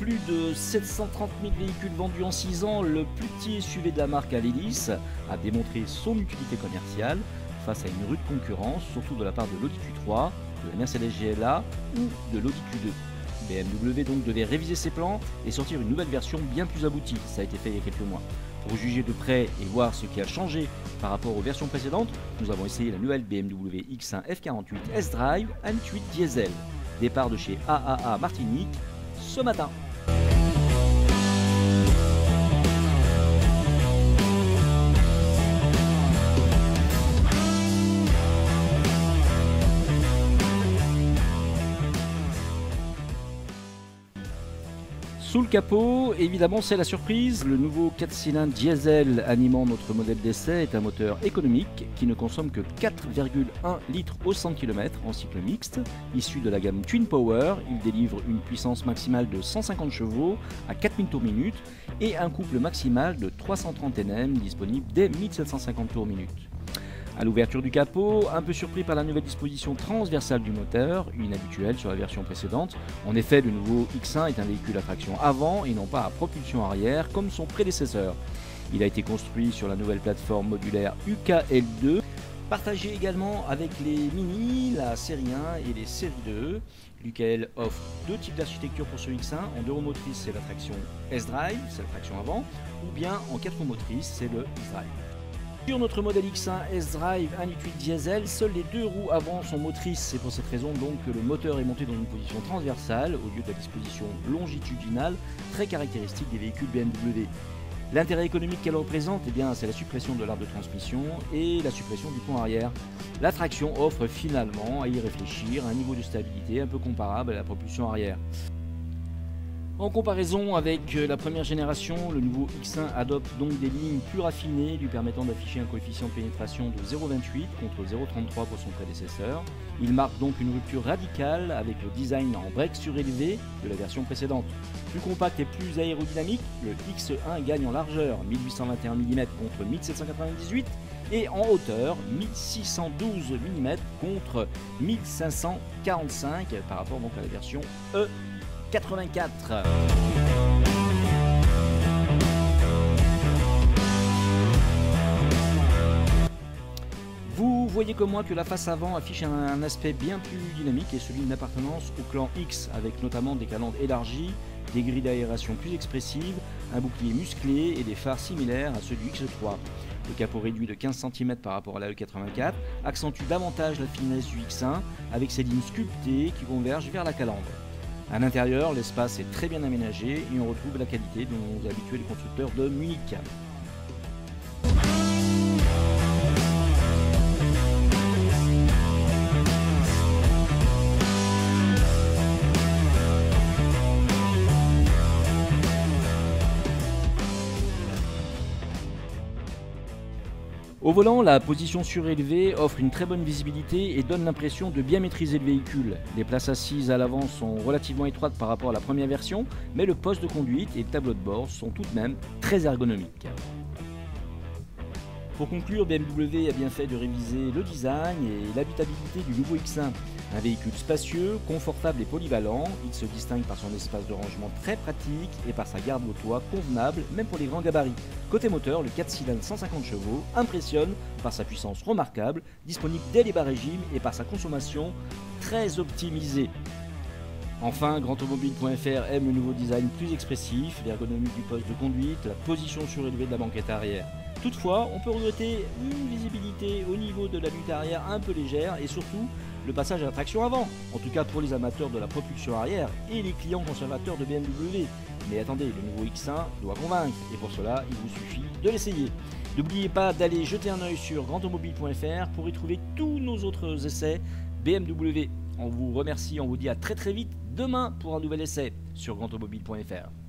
plus de 730 000 véhicules vendus en 6 ans, le plus petit SUV de la marque Alélis a démontré son utilité commerciale face à une rude concurrence, surtout de la part de l'Audi Q3, de la Mercedes GLA ou de l'Audi Q2. BMW donc devait réviser ses plans et sortir une nouvelle version bien plus aboutie, ça a été fait il y a quelques mois. Pour juger de près et voir ce qui a changé par rapport aux versions précédentes, nous avons essayé la nouvelle BMW X1 F48 S-Drive 1.8 Diesel. Départ de chez AAA Martinique ce matin. Sous le capot, évidemment, c'est la surprise. Le nouveau 4 cylindres diesel animant notre modèle d'essai est un moteur économique qui ne consomme que 4,1 litres au 100 km en cycle mixte. Issu de la gamme Twin Power, il délivre une puissance maximale de 150 chevaux à 4000 tours minute et un couple maximal de 330 Nm disponible dès 1750 tours minute. À l'ouverture du capot, un peu surpris par la nouvelle disposition transversale du moteur, inhabituelle sur la version précédente. En effet, le nouveau X1 est un véhicule à traction avant et non pas à propulsion arrière comme son prédécesseur. Il a été construit sur la nouvelle plateforme modulaire UKL2, partagée également avec les Mini, la série 1 et les séries 2. L'UKL offre deux types d'architecture pour ce X1. En 2 roues motrices, c'est la traction S-Drive, c'est la traction avant, ou bien en 4 roues motrices, c'est le X-Drive. Sur notre modèle X1 S-Drive 1.8 diesel, seules les 2 roues avant sont motrices. C'est pour cette raison donc que le moteur est monté dans une position transversale au lieu de la disposition longitudinale très caractéristique des véhicules BMW. L'intérêt économique qu'elle représente, eh bien, c'est la suppression de l'arbre de transmission et la suppression du pont arrière. La traction offre finalement, à y réfléchir, un niveau de stabilité un peu comparable à la propulsion arrière. En comparaison avec la première génération, le nouveau X1 adopte donc des lignes plus raffinées, lui permettant d'afficher un coefficient de pénétration de 0,28 contre 0,33 pour son prédécesseur. Il marque donc une rupture radicale avec le design en break surélevé de la version précédente. Plus compact et plus aérodynamique, le X1 gagne en largeur, 1821 mm contre 1798 et en hauteur, 1612 mm contre 1545 par rapport donc à la version E. 84. Vous voyez comme moi que la face avant affiche un aspect bien plus dynamique et celui d'une appartenance au clan X, avec notamment des calandres élargies, des grilles d'aération plus expressives, un bouclier musclé et des phares similaires à ceux du X3. Le capot réduit de 15 cm par rapport à la E84 accentue davantage la finesse du X1 avec ses lignes sculptées qui convergent vers la calandre. À l'intérieur, l'espace est très bien aménagé et on retrouve la qualité dont nous habitués les constructeurs de Munich. Au volant, la position surélevée offre une très bonne visibilité et donne l'impression de bien maîtriser le véhicule. Les places assises à l'avant sont relativement étroites par rapport à la première version, mais le poste de conduite et le tableau de bord sont tout de même très ergonomiques. Pour conclure, BMW a bien fait de réviser le design et l'habitabilité du nouveau X1. Un véhicule spacieux, confortable et polyvalent, il se distingue par son espace de rangement très pratique et par sa garde au toit convenable, même pour les grands gabarits. Côté moteur, le 4 cylindres 150 chevaux impressionne par sa puissance remarquable, disponible dès les bas régimes et par sa consommation très optimisée. Enfin, GrandAutomobile.fr aime le nouveau design plus expressif, l'ergonomie du poste de conduite, la position surélevée de la banquette arrière. Toutefois, on peut regretter une visibilité au niveau de la lutte arrière un peu légère et surtout le passage à la traction avant, en tout cas pour les amateurs de la propulsion arrière et les clients conservateurs de BMW. Mais attendez, le nouveau X1 doit convaincre et pour cela, il vous suffit de l'essayer. N'oubliez pas d'aller jeter un œil sur GrandAutomobile.fr pour y trouver tous nos autres essais BMW. On vous remercie, on vous dit à très vite demain pour un nouvel essai sur GrandAutomobile.fr.